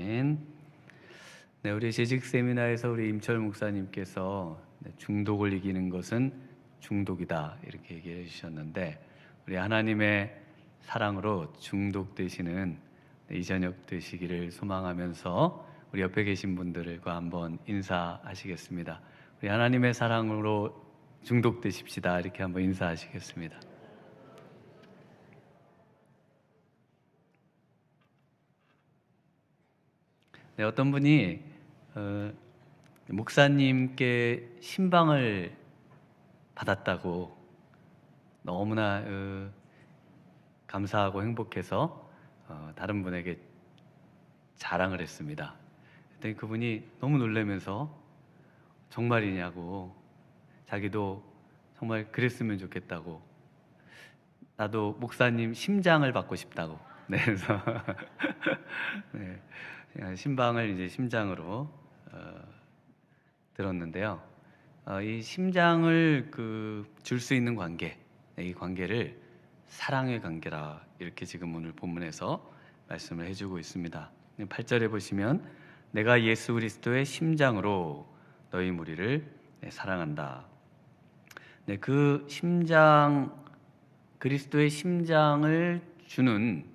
아멘. 네, 우리 재직 세미나에서 우리 임철 목사님께서 중독을 이기는 것은 중독이다 이렇게 얘기해 주셨는데, 우리 하나님의 사랑으로 중독되시는 이 저녁 되시기를 소망하면서 우리 옆에 계신 분들과 한번 인사하시겠습니다. 우리 하나님의 사랑으로 중독되십시다 이렇게 한번 인사하시겠습니다. 네, 어떤 분이 목사님께 신방을 받았다고 너무나 감사하고 행복해서 다른 분에게 자랑을 했습니다. 그랬더니 그분이 너무 놀라면서 정말이냐고, 자기도 정말 그랬으면 좋겠다고, 나도 목사님 심장을 받고 싶다고. 네, 그래서 네, 신방을 이제 심장으로 들었는데요. 이 심장을 줄 수 있는 관계, 이 관계를 사랑의 관계라 이렇게 지금 오늘 본문에서 말씀을 해주고 있습니다. 8절에 보시면 내가 예수 그리스도의 심장으로 너희 무리를 사랑한다. 네, 그 심장, 그리스도의 심장을 주는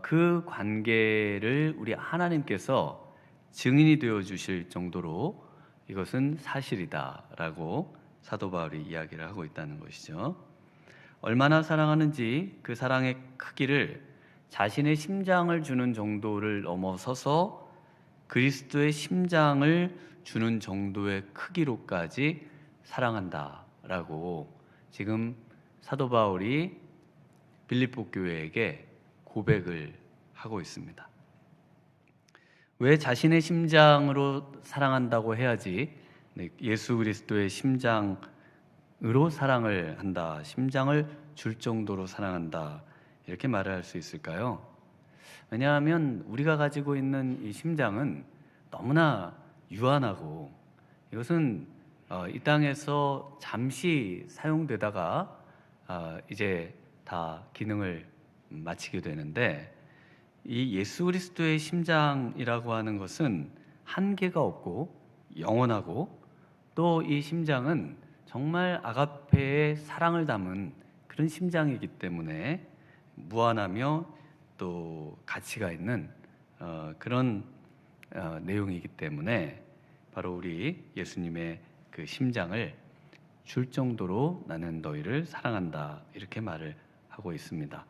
그 관계를 우리 하나님께서 증인이 되어 주실 정도로 이것은 사실이다라고 사도 바울이 이야기를 하고 있다는 것이죠. 얼마나 사랑하는지 그 사랑의 크기를 자신의 심장을 주는 정도를 넘어서서 그리스도의 심장을 주는 정도의 크기로까지 사랑한다라고 지금 사도 바울이 빌립보 교회에게 고백을 하고 있습니다. 왜 자신의 심장으로 사랑한다고 해야지 예수 그리스도의 심장으로 사랑을 한다, 심장을 줄 정도로 사랑한다 이렇게 말을 할 수 있을까요? 왜냐하면 우리가 가지고 있는 이 심장은 너무나 유한하고 이것은 이 땅에서 잠시 사용되다가 이제 다 기능을 마치게 되는데, 이 예수 그리스도의 심장이라고 하는 것은 한계가 없고 영원하고, 또 이 심장은 정말 아가페의 사랑을 담은 그런 심장이기 때문에 무한하며 또 가치가 있는 그런 내용이기 때문에 바로 우리 예수님의 그 심장을 줄 정도로 나는 너희를 사랑한다 이렇게 말을 하고 있습니다.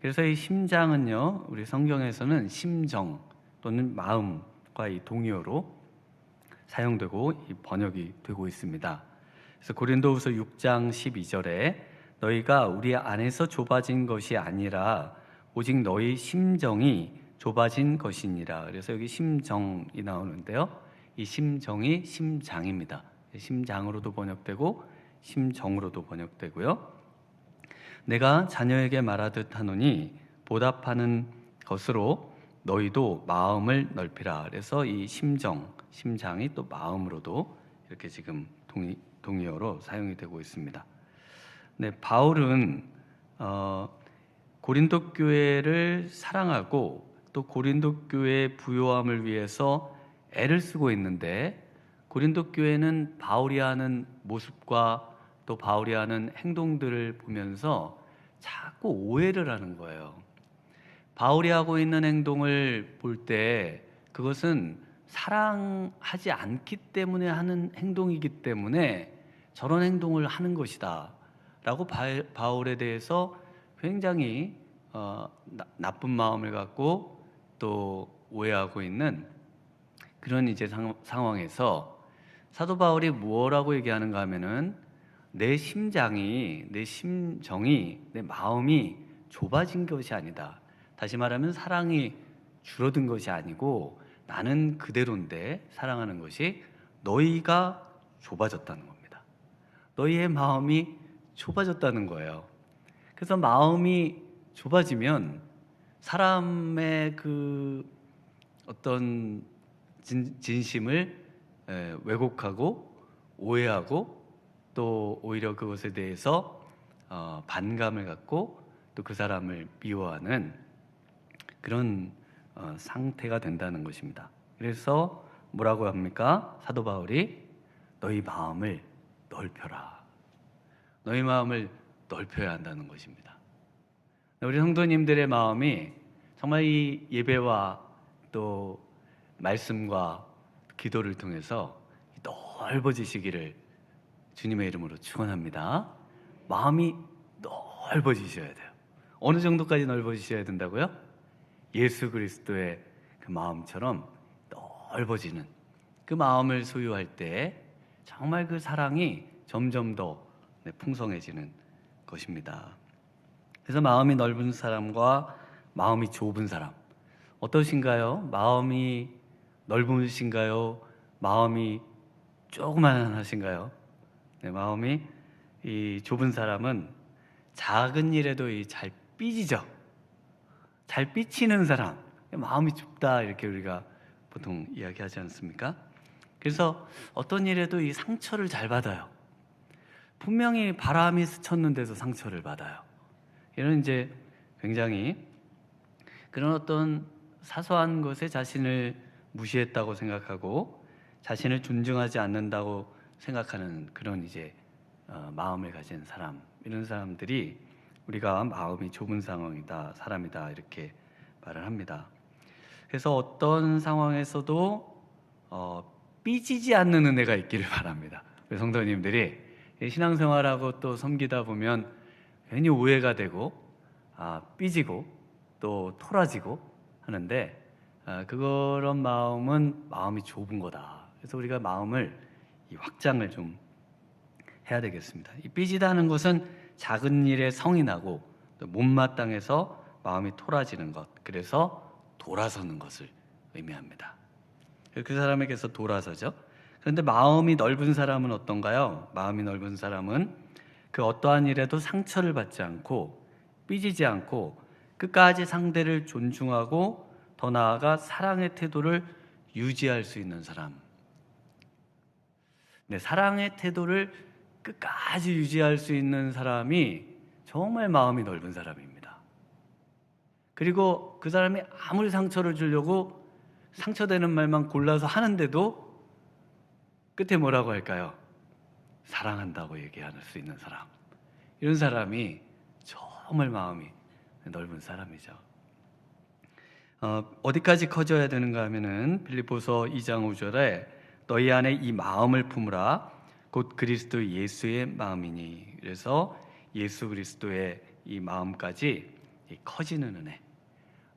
그래서 이 심장은요, 우리 성경에서는 심정 또는 마음과 이 동의어로 사용되고 이 번역이 되고 있습니다. 그래서 고린도후서 6장 12절에 너희가 우리 안에서 좁아진 것이 아니라 오직 너희 심정이 좁아진 것이니라. 그래서 여기 심정이 나오는데요, 이 심정이 심장입니다. 심장으로도 번역되고 심정으로도 번역되고요. 내가 자녀에게 말하듯 하노니 보답하는 것으로 너희도 마음을 넓히라. 그래서 이 심정, 심장이 또 마음으로도 이렇게 지금 동의어로 사용이 되고 있습니다. 네, 바울은 고린도 교회를 사랑하고 또 고린도 교회의 부요함을 위해서 애를 쓰고 있는데, 고린도 교회는 바울이 하는 모습과 또 바울이 하는 행동들을 보면서 자꾸 오해를 하는 거예요. 바울이 하고 있는 행동을 볼 때 그것은 사랑하지 않기 때문에 하는 행동이기 때문에 저런 행동을 하는 것이다 라고 바울에 대해서 굉장히 나쁜 마음을 갖고 또 오해하고 있는 그런 이제 상황에서 사도 바울이 뭐라고 얘기하는가 하면은 내 심장이, 내 심정이, 내 마음이 좁아진 것이 아니다. 다시 말하면 사랑이 줄어든 것이 아니고 나는 그대로인데 사랑하는 것이 너희가 좁아졌다는 겁니다. 너희의 마음이 좁아졌다는 거예요. 그래서 마음이 좁아지면 사람의 그 어떤 진심을 왜곡하고 오해하고 또 오히려 그것에 대해서 반감을 갖고 또 그 사람을 미워하는 그런 상태가 된다는 것입니다. 그래서 뭐라고 합니까? 사도 바울이 너희 마음을 넓혀라. 너희 마음을 넓혀야 한다는 것입니다. 우리 성도님들의 마음이 정말 이 예배와 또 말씀과 기도를 통해서 넓어지시기를 주님의 이름으로 축원합니다. 마음이 넓어지셔야 돼요. 어느 정도까지 넓어지셔야 된다고요? 예수 그리스도의 그 마음처럼 넓어지는 그 마음을 소유할 때 정말 그 사랑이 점점 더 풍성해지는 것입니다. 그래서 마음이 넓은 사람과 마음이 좁은 사람 어떠신가요? 마음이 넓으신가요? 마음이 조그만하신가요? 네, 마음이 이 좁은 사람은 작은 일에도 잘 삐지죠. 잘 삐치는 사람, 마음이 좁다 이렇게 우리가 보통 이야기하지 않습니까? 그래서 어떤 일에도 이 상처를 잘 받아요. 분명히 바람이 스쳤는데도 상처를 받아요. 이런 이제 굉장히 그런 어떤 사소한 것에 자신을 무시했다고 생각하고 자신을 존중하지 않는다고 생각하는 그런 이제 마음을 가진 사람, 이런 사람들이 우리가 마음이 좁은 사람이다 이렇게 말을 합니다. 그래서 어떤 상황에서도 삐지지 않는 은혜가 있기를 바랍니다. 우리 성도님들이 신앙생활하고 또 섬기다 보면 괜히 오해가 되고 삐지고 또 토라지고 하는데 그런 마음은 마음이 좁은 거다. 그래서 우리가 마음을 이 확장을 좀 해야 되겠습니다. 이 삐지다는 것은 작은 일에 성이 나고 또 못마땅해서 마음이 토라지는 것, 그래서 돌아서는 것을 의미합니다. 그 사람에게서 돌아서죠. 그런데 마음이 넓은 사람은 어떤가요? 마음이 넓은 사람은 그 어떠한 일에도 상처를 받지 않고 삐지지 않고 끝까지 상대를 존중하고 더 나아가 사랑의 태도를 유지할 수 있는 사람. 네, 사랑의 태도를 끝까지 유지할 수 있는 사람이 정말 마음이 넓은 사람입니다. 그리고 그 사람이 아무리 상처를 주려고 상처되는 말만 골라서 하는데도 끝에 뭐라고 할까요? 사랑한다고 얘기할 수 있는 사람. 이런 사람이 정말 마음이 넓은 사람이죠. 어디까지 커져야 되는가 하면은 빌립보서 2장 5절에 너희 안에 이 마음을 품으라 곧 그리스도 예수의 마음이니. 그래서 예수 그리스도의 이 마음까지 커지는 은혜,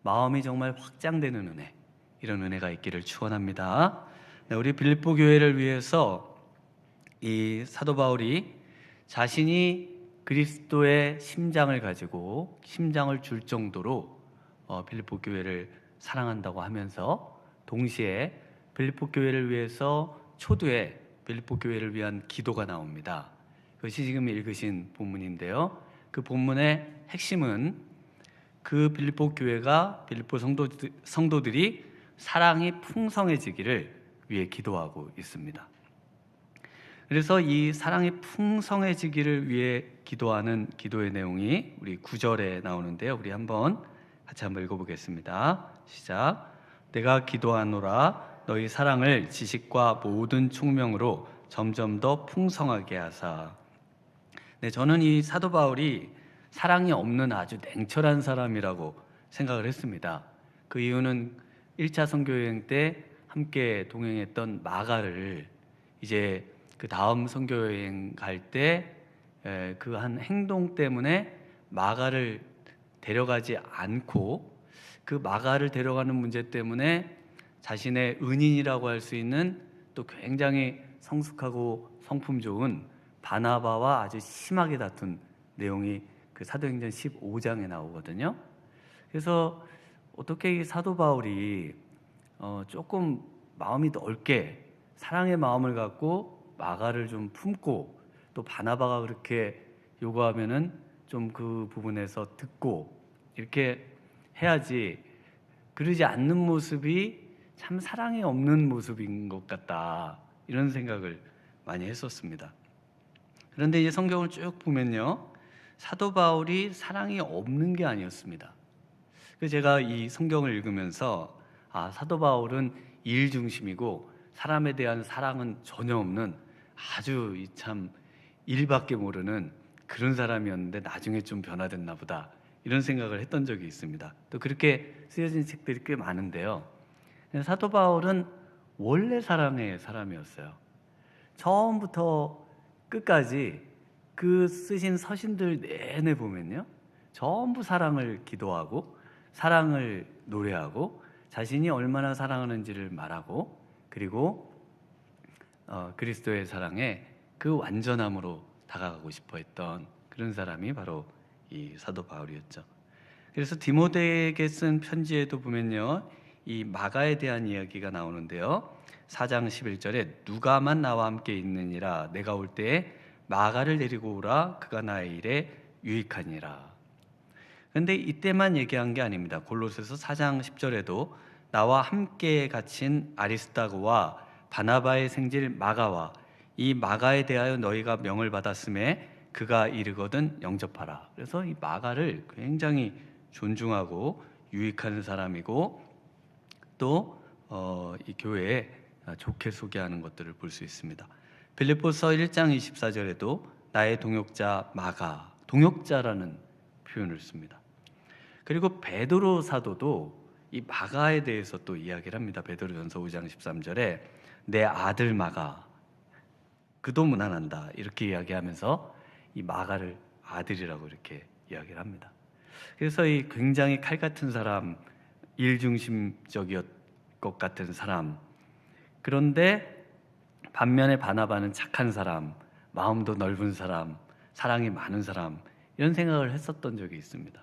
마음이 정말 확장되는 은혜, 이런 은혜가 있기를 축원합니다. 네, 우리 빌립보 교회를 위해서 이 사도 바울이 자신이 그리스도의 심장을 가지고 심장을 줄 정도로 빌립보 교회를 사랑한다고 하면서 동시에 빌립보 교회를 위해서 초두에 빌립보 교회를 위한 기도가 나옵니다. 그것이 지금 읽으신 본문인데요. 그 본문의 핵심은 그 빌립보 교회가 빌립보 성도들이 사랑이 풍성해지기를 위해 기도하고 있습니다. 그래서 이 사랑이 풍성해지기를 위해 기도하는 기도의 내용이 우리 9절에 나오는데요. 우리 같이 한번 읽어보겠습니다. 시작. 내가 기도하노라 너희 사랑을 지식과 모든 총명으로 점점 더 풍성하게 하사. 네, 저는 이 사도 바울이 사랑이 없는 아주 냉철한 사람이라고 생각을 했습니다. 그 이유는 1차 선교여행 때 함께 동행했던 마가를 이제 그 다음 선교여행 갈 때 그 한 행동 때문에 마가를 데려가지 않고 그 마가를 데려가는 문제 때문에 자신의 은인이라고 할 수 있는 또 굉장히 성숙하고 성품 좋은 바나바와 아주 심하게 다툰 내용이 그 사도행전 15장에 나오거든요. 그래서 어떻게 이 사도 바울이 조금 마음이 넓게 사랑의 마음을 갖고 마가를 좀 품고 또 바나바가 그렇게 요구하면은 좀 그 부분에서 듣고 이렇게 해야지, 그러지 않는 모습이 참 사랑이 없는 모습인 것 같다, 이런 생각을 많이 했었습니다. 그런데 이제 성경을 쭉 보면요, 사도 바울이 사랑이 없는 게 아니었습니다. 그 제가 이 성경을 읽으면서 사도 바울은 일 중심이고 사람에 대한 사랑은 전혀 없는 아주 참 일밖에 모르는 그런 사람이었는데 나중에 좀 변화됐나 보다, 이런 생각을 했던 적이 있습니다. 또 그렇게 쓰여진 책들이 꽤 많은데요. 사도 바울은 원래 사랑의 사람이었어요. 처음부터 끝까지 그 쓰신 서신들 내내 보면요, 전부 사랑을 기도하고 사랑을 노래하고 자신이 얼마나 사랑하는지를 말하고, 그리고 그리스도의 사랑에 그 완전함으로 다가가고 싶어 했던 그런 사람이 바로 이 사도 바울이었죠. 그래서 디모데에게 쓴 편지에도 보면요, 이 마가에 대한 이야기가 나오는데요. 4장 11절에 누가만 나와 함께 있느니라, 내가 올 때에 마가를 데리고 오라, 그가 나의 일에 유익하니라. 그런데 이때만 얘기한 게 아닙니다. 골로새서 4장 10절에도 나와 함께 갇힌 아리스다고와 바나바의 생질 마가와 이 마가에 대하여 너희가 명을 받았음에 그가 이르거든 영접하라. 그래서 이 마가를 굉장히 존중하고 유익한 사람이고, 또 이 교회에 좋게 소개하는 것들을 볼 수 있습니다. 빌립보서 1장 24절에도 나의 동역자 마가, 동역자라는 표현을 씁니다. 그리고 베드로 사도도 이 마가에 대해서 또 이야기를 합니다. 베드로전서 5장 13절에 내 아들 마가 그도 무난한다, 이렇게 이야기하면서 이 마가를 아들이라고 이렇게 이야기를 합니다. 그래서 이 굉장히 칼 같은 사람, 일중심적이었 것 같은 사람, 그런데 반면에 바나바는 착한 사람, 마음도 넓은 사람, 사랑이 많은 사람, 이런 생각을 했었던 적이 있습니다.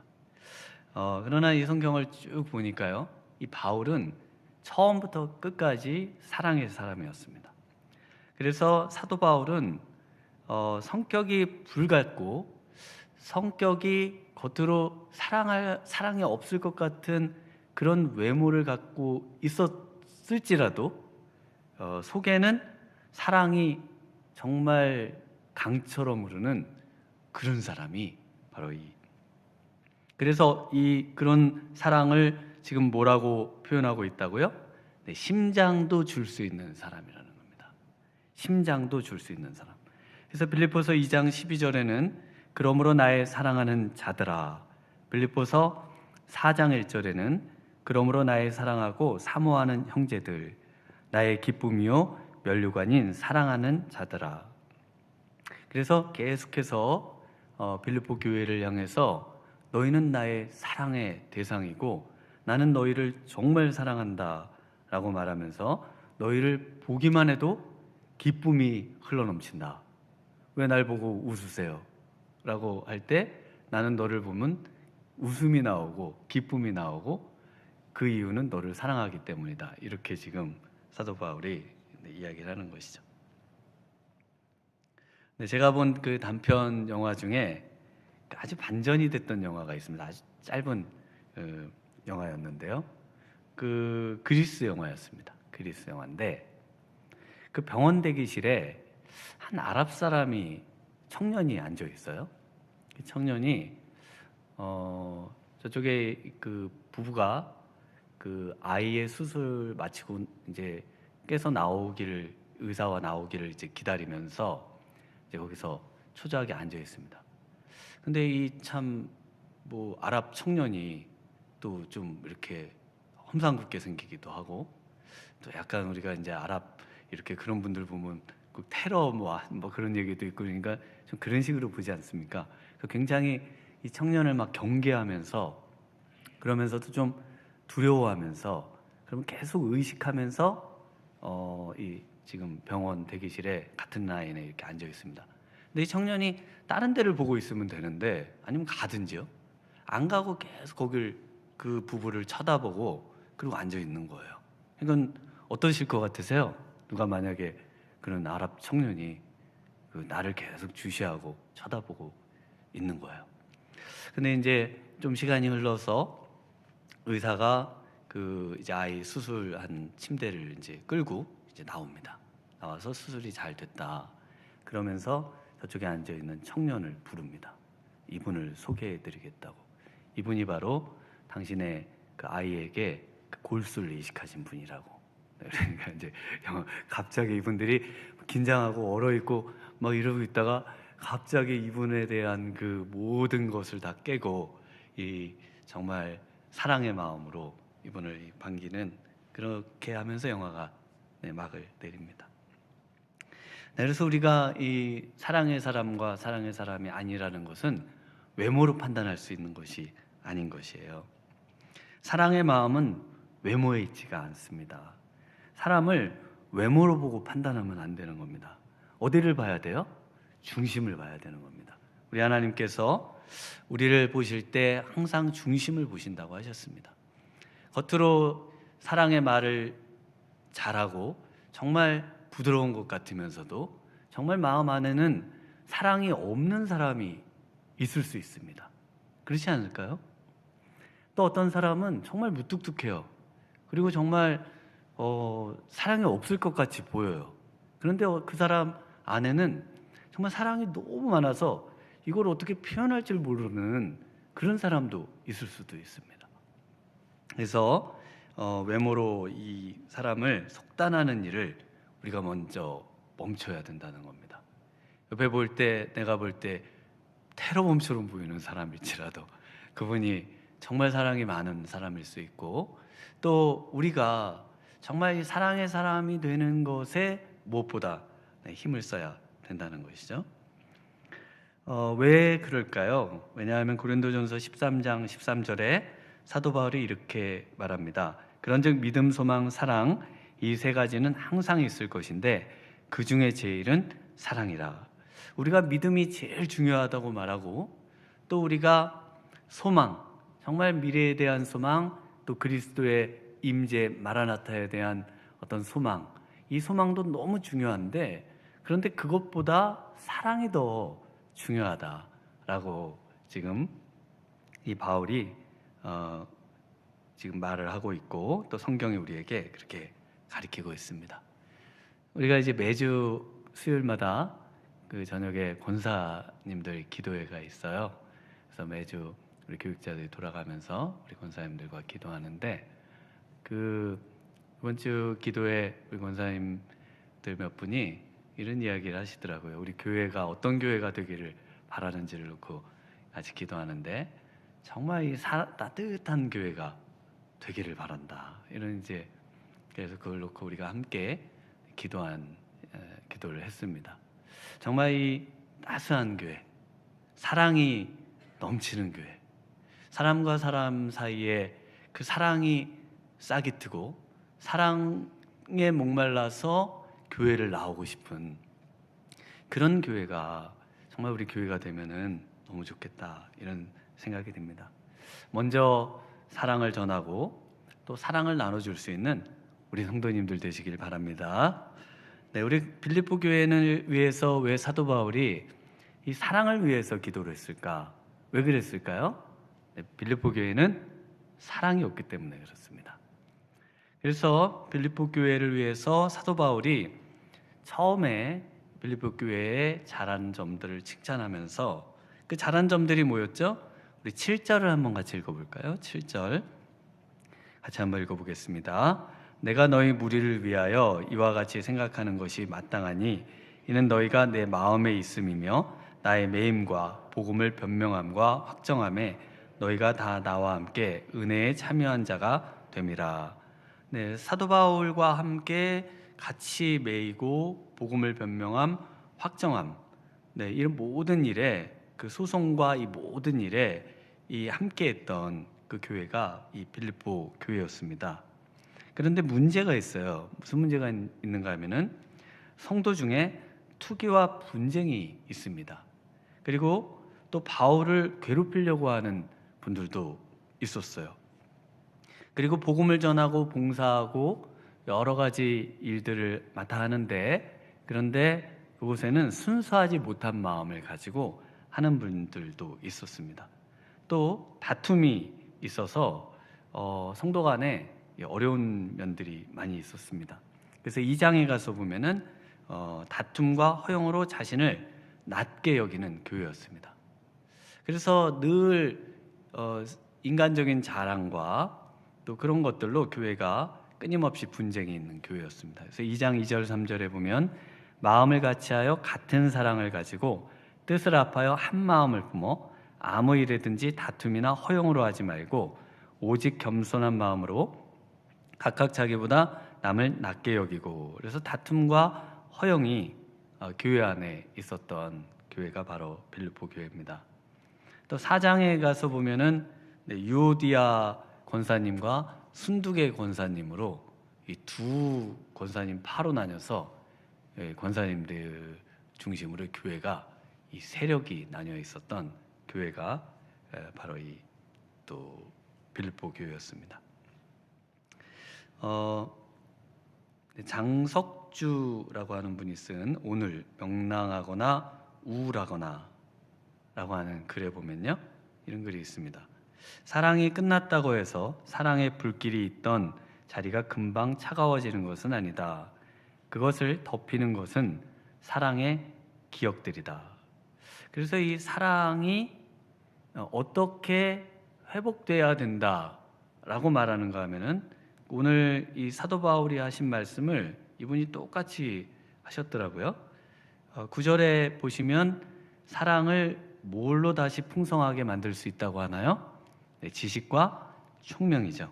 그러나 이 성경을 쭉 보니까요, 이 바울은 처음부터 끝까지 사랑의 사람이었습니다. 그래서 사도 바울은 성격이 불같고 성격이 겉으로 사랑이 없을 것 같은 그런 외모를 갖고 있었을지라도 속에는 사랑이 정말 강처럼 흐르는 그런 사람이 바로 그래서 그런 사랑을 지금 뭐라고 표현하고 있다고요? 네, 심장도 줄 수 있는 사람이라는 겁니다. 심장도 줄 수 있는 사람. 그래서 빌립보서 2장 12절에는 그러므로 나의 사랑하는 자들아, 빌립보서 4장 1절에는 그러므로 나의 사랑하고 사모하는 형제들, 나의 기쁨이요 면류관인 사랑하는 자들아. 그래서 계속해서 빌립보 교회를 향해서 너희는 나의 사랑의 대상이고 나는 너희를 정말 사랑한다 라고 말하면서 너희를 보기만 해도 기쁨이 흘러넘친다. 왜 날 보고 웃으세요? 라고 할 때 나는 너를 보면 웃음이 나오고 기쁨이 나오고 그 이유는 너를 사랑하기 때문이다. 이렇게 지금 사도 바울이 이야기를 하는 것이죠. 제가 본 그 단편 영화 중에 아주 반전이 됐던 영화가 있습니다. 아주 짧은 영화였는데요. 그 그리스 영화였습니다. 그리스 영화인데 그 병원 대기실에 한 아랍 사람이 청년이 앉아 있어요. 그 청년이 저쪽에 그 부부가 그 아이의 수술 마치고 이제 깨서 나오기를, 의사와 나오기를 이제 기다리면서 이제 거기서 초조하게 앉아 있습니다. 근데 이 참 뭐 아랍 청년이 또 좀 이렇게 험상궂게 생기기도 하고, 또 약간 우리가 이제 아랍 이렇게 그런 분들 보면 그 테러 뭐 그런 얘기도 있고, 그러니까 좀 그런 식으로 보지 않습니까? 굉장히 이 청년을 막 경계하면서, 그러면서도 좀 두려워하면서, 그러면 계속 의식하면서 이 지금 병원 대기실에 같은 라인에 이렇게 앉아 있습니다. 근데 이 청년이 다른 데를 보고 있으면 되는데, 아니면 가든지요, 안 가고 계속 거길 그 부부를 쳐다보고 그리고 앉아 있는 거예요. 이건 어떠실 것 같으세요? 누가 만약에 그런 아랍 청년이 그 나를 계속 주시하고 쳐다보고 있는 거예요. 근데 이제 좀 시간이 흘러서 의사가 그 이제 아이 수술한 침대를 이제 끌고 이제 나옵니다. 나와서 수술이 잘 됐다 그러면서 저쪽에 앉아 있는 청년을 부릅니다. 이분을 소개해 드리겠다고. 이분이 바로 당신의 그 아이에게 그 골수를 이식하신 분이라고. 그러니까 이제 갑자기 이분들이 긴장하고 얼어있고 막 이러고 있다가 갑자기 이분에 대한 그 모든 것을 다 깨고 이 정말 사랑의 마음으로 이분을 반기는, 그렇게 하면서 영화가 막을 내립니다. 그래서 우리가 이 사랑의 사람과 사랑의 사람이 아니라는 것은 외모로 판단할 수 있는 것이 아닌 것이에요. 사랑의 마음은 외모에 있지가 않습니다. 사람을 외모로 보고 판단하면 안 되는 겁니다. 어디를 봐야 돼요? 중심을 봐야 되는 겁니다. 우리 하나님께서 우리를 보실 때 항상 중심을 보신다고 하셨습니다. 겉으로 사랑의 말을 잘하고 정말 부드러운 것 같으면서도 정말 마음 안에는 사랑이 없는 사람이 있을 수 있습니다. 그렇지 않을까요? 또 어떤 사람은 정말 무뚝뚝해요. 그리고 정말 사랑이 없을 것 같이 보여요. 그런데 그 사람 안에는 정말 사랑이 너무 많아서 이걸 어떻게 표현할 줄 모르는 그런 사람도 있을 수도 있습니다. 그래서 외모로 이 사람을 속단하는 일을 우리가 먼저 멈춰야 된다는 겁니다. 옆에 볼 때, 내가 볼 때 테러범처럼 보이는 사람일지라도 그분이 정말 사랑이 많은 사람일 수 있고, 또 우리가 정말 사랑의 사람이 되는 것에 무엇보다 힘을 써야 된다는 것이죠. 왜 그럴까요? 왜냐하면 고린도전서 13장 13절에 사도 바울이 이렇게 말합니다. 그런즉 믿음, 소망, 사랑, 이 세 가지는 항상 있을 것인데 그 중에 제일은 사랑이라. 우리가 믿음이 제일 중요하다고 말하고, 또 우리가 소망, 정말 미래에 대한 소망, 또 그리스도의 임재 마라나타에 대한 어떤 소망, 이 소망도 너무 중요한데, 그런데 그것보다 사랑이 더 중요하다라고 지금 이 바울이 지금 말을 하고 있고, 또 성경이 우리에게 그렇게 가르치고 있습니다. 우리가 이제 매주 수요일마다 그 저녁에 권사님들 기도회가 있어요. 그래서 매주 우리 교육자들이 돌아가면서 우리 권사님들과 기도하는데, 그 이번 주 기도회 우리 권사님들 몇 분이 이런 이야기를 하시더라고요. 우리 교회가 어떤 교회가 되기를 바라는지를 놓고 같이 기도하는데, 정말 이 따뜻한 교회가 되기를 바란다. 이런 이제, 그래서 그걸 놓고 우리가 함께 기도를 했습니다. 정말 이 따스한 교회, 사랑이 넘치는 교회, 사람과 사람 사이에 그 사랑이 싹이 트고 사랑에 목말라서 교회를 나오고 싶은 그런 교회가 정말 우리 교회가 되면은 너무 좋겠다, 이런 생각이 듭니다. 먼저 사랑을 전하고 또 사랑을 나눠줄 수 있는 우리 성도님들 되시길 바랍니다. 네, 우리 빌립보 교회를 위해서 왜 사도 바울이 이 사랑을 위해서 기도를 했을까? 왜 그랬을까요? 네, 빌립보 교회는 사랑이 없기 때문에 그렇습니다. 그래서 빌립보 교회를 위해서 사도 바울이 처음에 빌립보 교회의 잘한 점들을 칭찬하면서, 그 잘한 점들이 뭐였죠? 우리 7절을 한번 같이 읽어볼까요? 7절 같이 한번 읽어보겠습니다. 내가 너희 무리를 위하여 이와 같이 생각하는 것이 마땅하니 이는 너희가 내 마음에 있음이며 나의 매임과 복음을 변명함과 확정함에 너희가 다 나와 함께 은혜에 참여한 자가 됨이라. 네, 사도 바울과 함께 같이 매이고 복음을 변명함, 확정함, 네, 이런 모든 일에, 그 소송과 이 모든 일에 이 함께했던 그 교회가 이 빌립보 교회였습니다. 그런데 문제가 있어요. 무슨 문제가 있는가 하면은 성도 중에 투기와 분쟁이 있습니다. 그리고 또 바울을 괴롭히려고 하는 분들도 있었어요. 그리고 복음을 전하고 봉사하고 여러 가지 일들을 맡아 하는데, 그런데 그곳에는 순수하지 못한 마음을 가지고 하는 분들도 있었습니다. 또 다툼이 있어서 성도 간에 어려운 면들이 많이 있었습니다. 그래서 2장에 가서 보면은 다툼과 허용으로 자신을 낮게 여기는 교회였습니다. 그래서 늘 인간적인 자랑과 또 그런 것들로 교회가 끊임없이 분쟁이 있는 교회였습니다. 그래서 2장 2절 3절에 보면 마음을 같이하여 같은 사랑을 가지고 뜻을 합하여 한 마음을 품어 아무 일에든지 다툼이나 허용으로 하지 말고 오직 겸손한 마음으로 각각 자기보다 남을 낮게 여기고. 그래서 다툼과 허용이 교회 안에 있었던 교회가 바로 빌립보 교회입니다. 또 4장에 가서 보면은 유오디아 권사님과 순두계 권사님으로 이 두 권사님 파로 나뉘어서 권사님들 중심으로 교회가 이 세력이 나뉘어 있었던 교회가 바로 이 또 빌립보 교회였습니다. 장석주라고 하는 분이 쓴 오늘 명랑하거나 우울하거나 라고 하는 글에 보면요, 이런 글이 있습니다. 사랑이 끝났다고 해서 사랑의 불길이 있던 자리가 금방 차가워지는 것은 아니다. 그것을 덮이는 것은 사랑의 기억들이다. 그래서 이 사랑이 어떻게 회복돼야 된다라고 말하는가 하면은 오늘 이 사도 바울이 하신 말씀을 이분이 똑같이 하셨더라고요. 9절에 보시면 사랑을 뭘로 다시 풍성하게 만들 수 있다고 하나요? 지식과 총명이죠.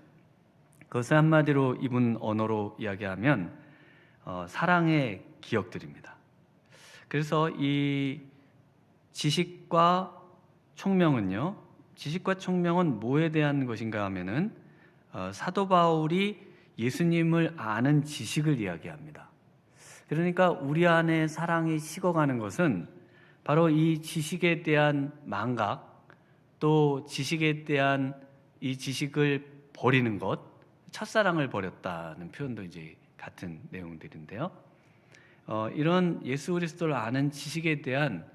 그것을 한마디로 이분 언어로 이야기하면 사랑의 기억들입니다. 그래서 이 지식과 총명은요, 지식과 총명은 뭐에 대한 것인가 하면은 사도 바울이 예수님을 아는 지식을 이야기합니다. 그러니까 우리 안에 사랑이 식어가는 것은 바로 이 지식에 대한 망각, 또 지식에 대한 이 지식을 버리는 것, 첫사랑을 버렸다는 표현도 이제 같은 내용들인데요. 이런 예수 그리스도를 아는 지식에 대한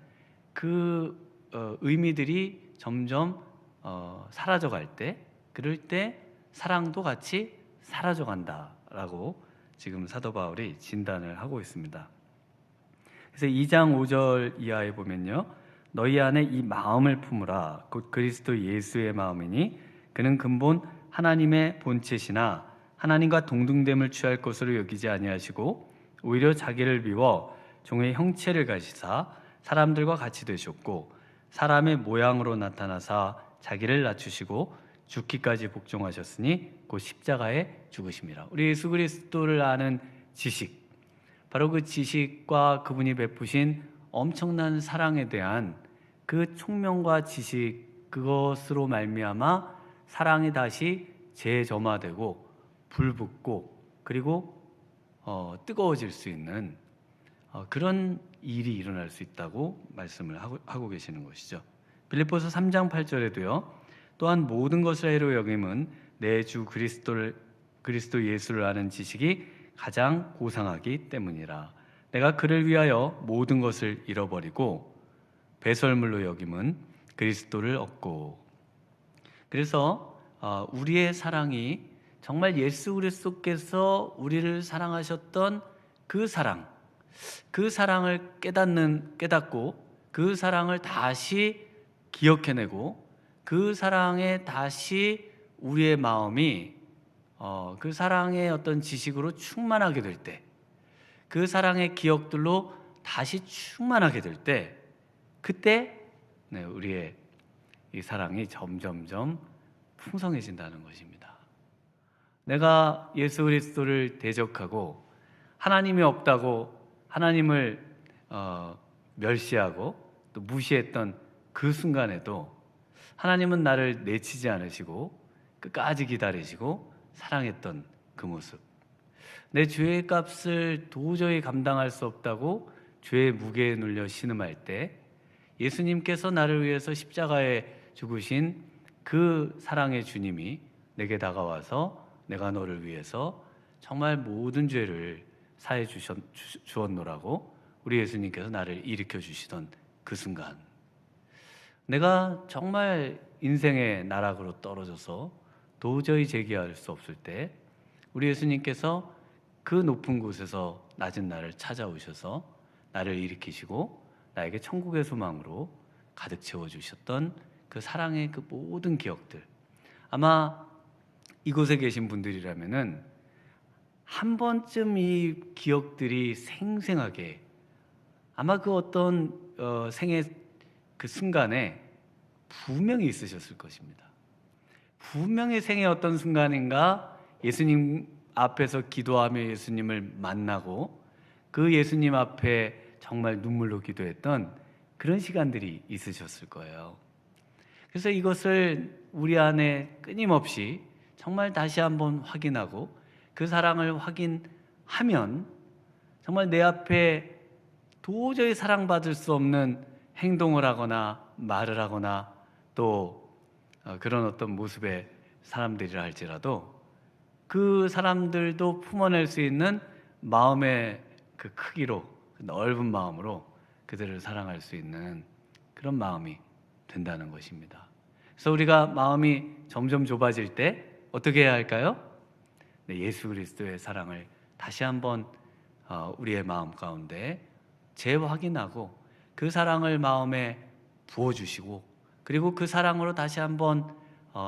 그 의미들이 점점 사라져갈 때, 그럴 때 사랑도 같이 사라져간다라고 지금 사도 바울이 진단을 하고 있습니다. 그래서 2장 5절 이하에 보면요, 너희 안에 이 마음을 품으라. 곧 그리스도 예수의 마음이니 그는 근본 하나님의 본체시나 하나님과 동등됨을 취할 것으로 여기지 아니하시고 오히려 자기를 비워 종의 형체를 가지사 사람들과 같이 되셨고 사람의 모양으로 나타나사 자기를 낮추시고 죽기까지 복종하셨으니 곧 십자가에 죽으심이라. 우리 예수 그리스도를 아는 지식, 바로 그 지식과 그분이 베푸신 엄청난 사랑에 대한 그 총명과 지식, 그것으로 말미암아 사랑이 다시 재점화되고 불붙고 그리고 뜨거워질 수 있는 그런 일이 일어날 수 있다고 말씀을 하고 계시는 것이죠. 빌립보서 3장 8절에도요. 또한 모든 것을 해로 여김은 내 주 그리스도 예수를 아는 지식이 가장 고상하기 때문이라. 내가 그를 위하여 모든 것을 잃어버리고 배설물로 여김은 그리스도를 얻고. 그래서 우리의 사랑이 정말 예수 그리스도께서 우리를 사랑하셨던 그 사랑을 깨닫고 그 사랑을 다시 기억해내고 그 사랑에 다시 우리의 마음이 그 사랑의 어떤 지식으로 충만하게 될 때, 그 사랑의 기억들로 다시 충만하게 될 때, 그때 우리의 이 사랑이 점점점 풍성해진다는 것입니다. 내가 예수 그리스도를 대적하고 하나님이 없다고 하나님을 멸시하고 또 무시했던 그 순간에도 하나님은 나를 내치지 않으시고 끝까지 기다리시고 사랑했던 그 모습, 내 죄의 값을 도저히 감당할 수 없다고 죄의 무게에 눌려 신음할 때 예수님께서 나를 위해서 십자가에 죽으신 그 사랑의 주님이 내게 다가와서 내가 너를 위해서 정말 모든 죄를 사해 주었노라고 우리 예수님께서 나를 일으켜 주시던 그 순간, 내가 정말 인생의 나락으로 떨어져서 도저히 재기할 수 없을 때 우리 예수님께서 그 높은 곳에서 낮은 나를 찾아오셔서 나를 일으키시고 나에게 천국의 소망으로 가득 채워주셨던 그 사랑의 그 모든 기억들, 아마 이곳에 계신 분들이라면은 한 번쯤 이 기억들이 생생하게 아마 그 어떤 생애 그 순간에 분명히 있으셨을 것입니다. 분명히 생애 어떤 순간인가 예수님 앞에서 기도하며 예수님을 만나고 그 예수님 앞에 정말 눈물로 기도했던 그런 시간들이 있으셨을 거예요. 그래서 이것을 우리 안에 끊임없이 정말 다시 한번 확인하고 그 사랑을 확인하면 정말 내 앞에 도저히 사랑받을 수 없는 행동을 하거나 말을 하거나 또 그런 어떤 모습의 사람들이라 할지라도 그 사람들도 품어낼 수 있는 마음의 그 크기로 넓은 마음으로 그들을 사랑할 수 있는 그런 마음이 된다는 것입니다. 그래서 우리가 마음이 점점 좁아질 때 어떻게 해야 할까요? 네, 예수 그리스도의 사랑을 다시 한번 우리의 마음 가운데 재확인하고 그 사랑을 마음에 부어주시고 그리고 그 사랑으로 다시 한번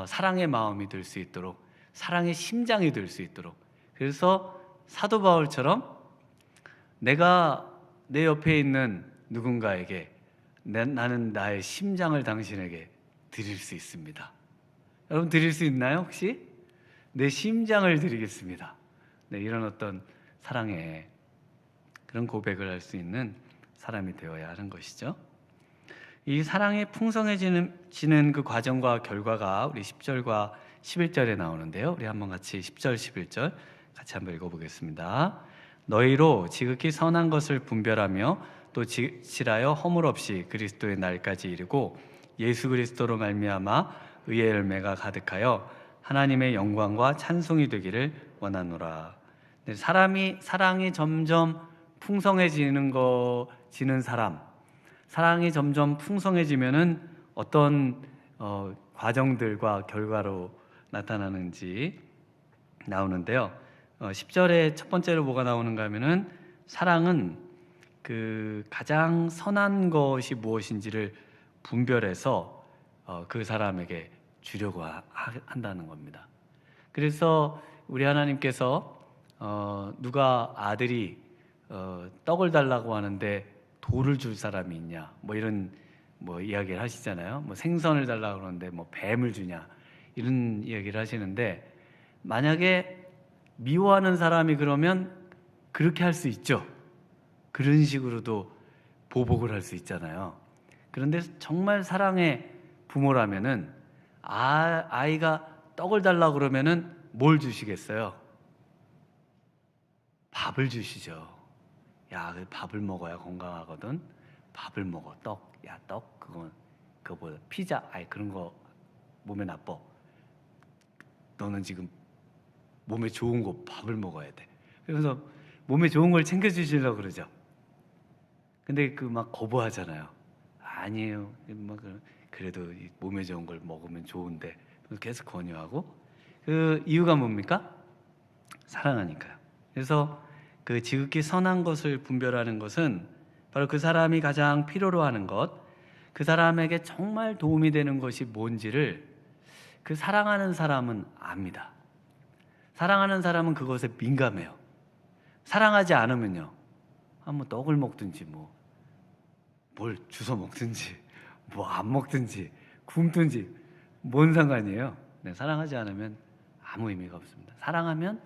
사랑의 마음이 될 수 있도록 사랑의 심장이 될 수 있도록 그래서 사도 바울처럼 내가 내 옆에 있는 누군가에게 나는 나의 심장을 당신에게 드릴 수 있습니다. 여러분 드릴 수 있나요 혹시? 내 심장을 드리겠습니다. 네, 이런 어떤 사랑의 그런 고백을 할 수 있는 사람이 되어야 하는 것이죠. 이 사랑이 풍성해지는 그 과정과 결과가 우리 10절과 11절에 나오는데요. 우리 한번 같이 10절, 11절 같이 한번 읽어보겠습니다. 너희로 지극히 선한 것을 분별하며 또 지칠하여 허물 없이 그리스도의 날까지 이르고 예수 그리스도로 말미암아 의의 열매가 가득하여 하나님의 영광과 찬송이 되기를 원하노라. 사랑이 점점 풍성해지는 사랑이 점점 풍성해지면은 어떤 과정들과 결과로 나타나는지 나오는데요. 10절에 첫 번째로 뭐가 나오는가 하면은 사랑은 그 가장 선한 것이 무엇인지를 분별해서 그 사람에게 주려고 한다는 겁니다. 그래서 우리 하나님께서 누가 아들이 떡을 달라고 하는데 돌을 줄 사람이 있냐 뭐 이런 뭐 이야기를 하시잖아요. 뭐 생선을 달라고 그러는데 뭐 뱀을 주냐 이런 이야기를 하시는데 만약에 미워하는 사람이 그러면 그렇게 할 수 있죠. 그런 식으로도 보복을 할 수 있잖아요. 그런데 정말 사랑의 부모라면은 아이가 떡을 달라고 그러면은 뭘 주시겠어요? 밥을 주시죠. 야, 밥을 먹어야 건강하거든. 밥을 먹어. 떡. 야, 떡. 그거보다 피자. 아이 그런 거 몸에 나빠. 너는 지금 몸에 좋은 거 밥을 먹어야 돼. 그래서 몸에 좋은 걸 챙겨 주시려고 그러죠. 근데 그 막 거부하잖아요. 아니에요. 막 그래도 몸에 좋은 걸 먹으면 좋은데 계속 권유하고 그 이유가 뭡니까? 사랑하니까요. 그래서 그 지극히 선한 것을 분별하는 것은 바로 그 사람이 가장 필요로 하는 것, 그 사람에게 정말 도움이 되는 것이 뭔지를 그 사랑하는 사람은 압니다. 사랑하는 사람은 그것에 민감해요. 사랑하지 않으면요, 뭐 떡을 먹든지 뭘 주워 먹든지 뭐 안 먹든지 굶든지 뭔 상관이에요. 네, 사랑하지 않으면 아무 의미가 없습니다. 사랑하면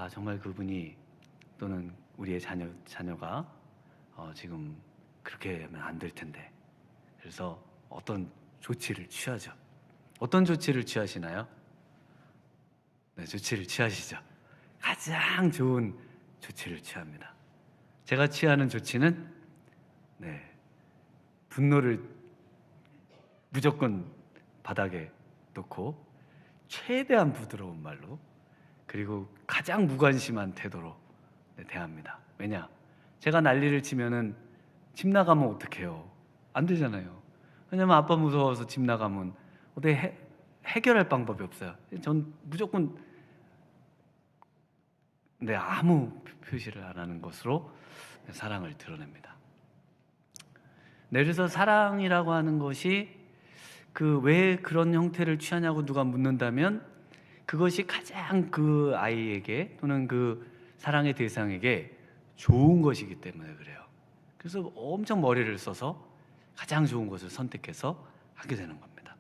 정말 그분이 또는 우리의 자녀가 지금 그렇게 하면 안 될 텐데 그래서 어떤 조치를 취하죠. 어떤 조치를 취하시나요? 네, 조치를 취하시죠. 가장 좋은 조치를 취합니다. 제가 취하는 조치는 분노를 무조건 바닥에 놓고 최대한 부드러운 말로 그리고 가장 무관심한 태도로 대합니다. 왜냐? 제가 난리를 치면은 집 나가면 어떡해요? 안 되잖아요. 왜냐면 아빠 무서워서 집 나가면 어떻게 해결할 방법이 없어요. 전 무조건 아무 표시를 안 하는 것으로 사랑을 드러냅니다. 그래서 사랑이라고 하는 것이 왜 그런 형태를 취하냐고 누가 묻는다면 그것이 가장 그 아이에게 또는 그 사랑의 대상에게 좋은 것이기 때문에 그래요. 그래서 엄청 머리를 써서 가장 좋은 것을 선택해서 하게 되는 겁니다.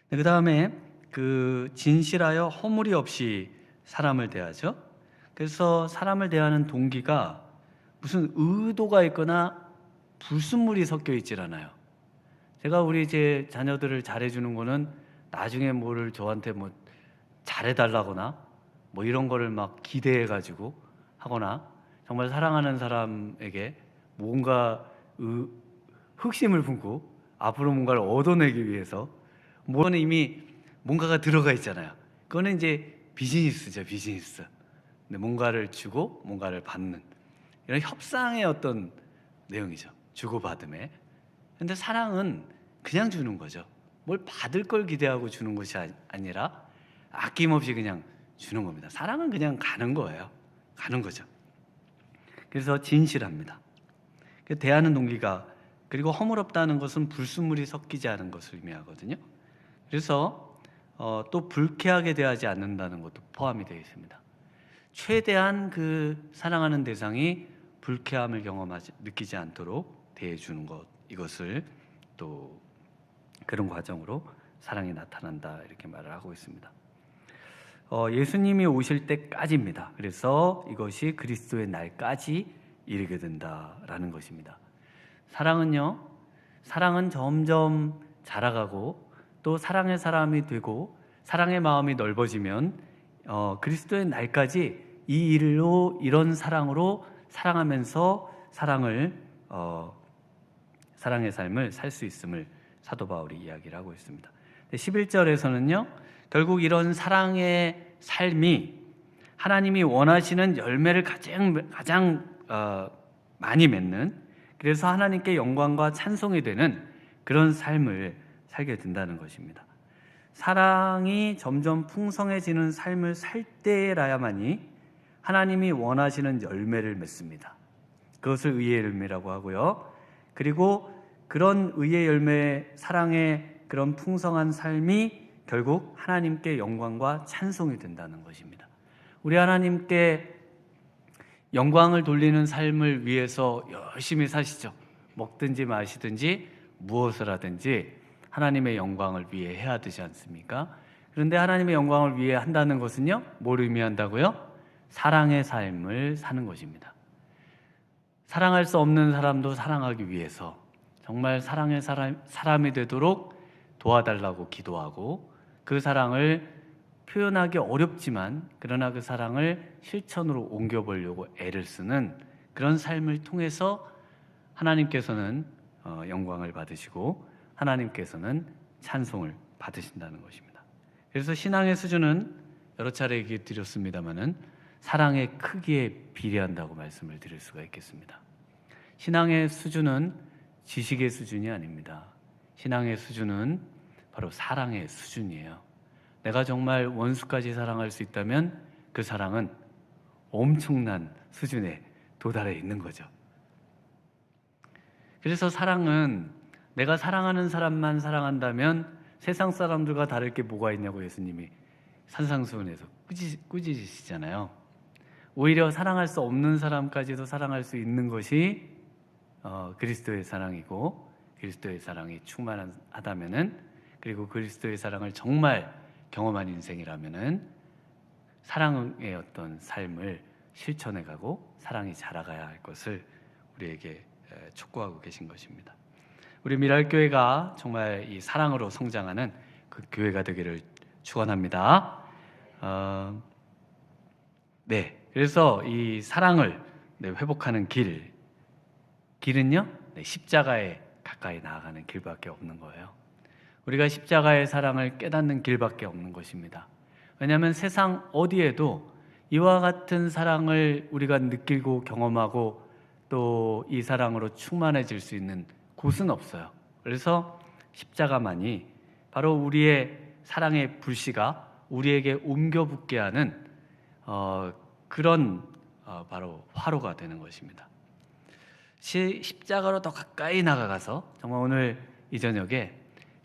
그 다음에 진실하여 허물이 없이 사람을 대하죠. 그래서 사람을 대하는 동기가 무슨 의도가 있거나 불순물이 섞여 있질 않아요. 제가 우리 제 자녀들을 잘해주는 거는 나중에 뭐를 저한테 뭐 잘해달라거나 뭐 이런 거를 막 기대해가지고 하거나 정말 사랑하는 사람에게 뭔가 흑심을 품고 앞으로 뭔가를 얻어내기 위해서 뭐는 이미 뭔가가 들어가 있잖아요. 그거는 이제 비즈니스죠, 비즈니스. 근데 뭔가를 주고 뭔가를 받는 이런 협상의 어떤 내용이죠. 주고받음에. 근데 사랑은 그냥 주는 거죠. 뭘 받을 걸 기대하고 주는 것이 아니라 아낌없이 그냥 주는 겁니다. 사랑은 그냥 가는 거예요. 가는 거죠. 그래서 진실합니다. 대하는 동기가, 그리고 허물없다는 것은 불순물이 섞이지 않은 것을 의미하거든요. 그래서 또 불쾌하게 대하지 않는다는 것도 포함이 되어 있습니다. 최대한 사랑하는 대상이 불쾌함을 느끼지 않도록 대해주는 것, 이것을 또 그런 과정으로 사랑이 나타난다, 이렇게 말을 하고 있습니다. 예수님이 오실 때까지입니다. 그래서 이것이 그리스도의 날까지 이르게 된다라는 것입니다. 사랑은 점점 자라가고 또 사랑의 사람이 되고 사랑의 마음이 넓어지면 그리스도의 날까지 이 일로, 이런 사랑으로 사랑하면서 사랑의 삶을 살 수 있음을 사도 바울이 이야기를 하고 있습니다. 11절에서는요, 결국 이런 사랑의 삶이 하나님이 원하시는 열매를 가장 많이 맺는, 그래서 하나님께 영광과 찬송이 되는 그런 삶을 살게 된다는 것입니다. 사랑이 점점 풍성해지는 삶을 살 때라야만이 하나님이 원하시는 열매를 맺습니다. 그것을 의의 열매라고 하고요. 그리고 그런 의의 열매, 사랑의 그런 풍성한 삶이 결국 하나님께 영광과 찬송이 된다는 것입니다. 우리 하나님께 영광을 돌리는 삶을 위해서 열심히 사시죠. 먹든지 마시든지 무엇을 하든지 하나님의 영광을 위해 해야 되지 않습니까? 그런데 하나님의 영광을 위해 한다는 것은요, 뭘 의미한다고요? 사랑의 삶을 사는 것입니다. 사랑할 수 없는 사람도 사랑하기 위해서 정말 사랑의 사람이 되도록 도와달라고 기도하고, 그 사랑을 표현하기 어렵지만 그러나 그 사랑을 실천으로 옮겨보려고 애를 쓰는 그런 삶을 통해서 하나님께서는 영광을 받으시고 하나님께서는 찬송을 받으신다는 것입니다. 그래서 신앙의 수준은 여러 차례 얘기 드렸습니다마는 사랑의 크기에 비례한다고 말씀을 드릴 수가 있겠습니다. 신앙의 수준은 지식의 수준이 아닙니다. 신앙의 수준은 바로 사랑의 수준이에요. 내가 정말 원수까지 사랑할 수 있다면 그 사랑은 엄청난 수준에 도달해 있는 거죠. 그래서 사랑은 내가 사랑하는 사람만 사랑한다면 세상 사람들과 다를 게 뭐가 있냐고 예수님이 산상수훈에서 꾸짖으시잖아요. 오히려 사랑할 수 없는 사람까지도 사랑할 수 있는 것이 그리스도의 사랑이고, 그리스도의 사랑이 충만하다면은, 그리고 그리스도의 사랑을 정말 경험한 인생이라면은 사랑의 어떤 삶을 실천해가고 사랑이 자라가야 할 것을 우리에게 촉구하고 계신 것입니다. 우리 미랄교회가 정말 이 사랑으로 성장하는 그 교회가 되기를 축원합니다. 그래서 이 사랑을 회복하는 길은요, 십자가에 가까이 나아가는 길밖에 없는 거예요. 우리가 십자가의 사랑을 깨닫는 길밖에 없는 것입니다. 왜냐하면 세상 어디에도 이와 같은 사랑을 우리가 느끼고 경험하고 또 이 사랑으로 충만해질 수 있는 곳은 없어요. 그래서 십자가만이 바로 우리의 사랑의 불씨가 우리에게 옮겨 붙게 하는 그런 바로 화로가 되는 것입니다. 십자가로 더 가까이 나아가서 정말 오늘 이 저녁에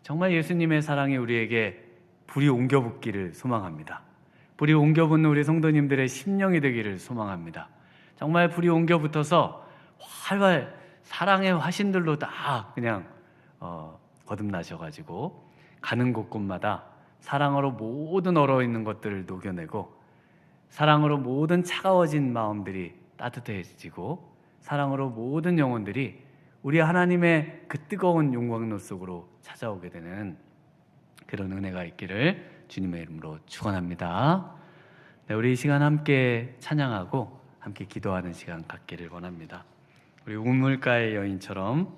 정말 예수님의 사랑이 우리에게 불이 옮겨붙기를 소망합니다. 불이 옮겨붙는 우리 성도님들의 심령이 되기를 소망합니다. 정말 불이 옮겨붙어서 활활 사랑의 화신들로 다 그냥 거듭나셔가지고 가는 곳곳마다 사랑으로 모든 얼어있는 것들을 녹여내고, 사랑으로 모든 차가워진 마음들이 따뜻해지고, 사랑으로 모든 영혼들이 우리 하나님의 그 뜨거운 용광로 속으로 찾아오게 되는 그런 은혜가 있기를 주님의 이름으로 축원합니다. 네, 우리 이 시간 함께 찬양하고 함께 기도하는 시간 갖기를 원합니다. 우리 우물가의 여인처럼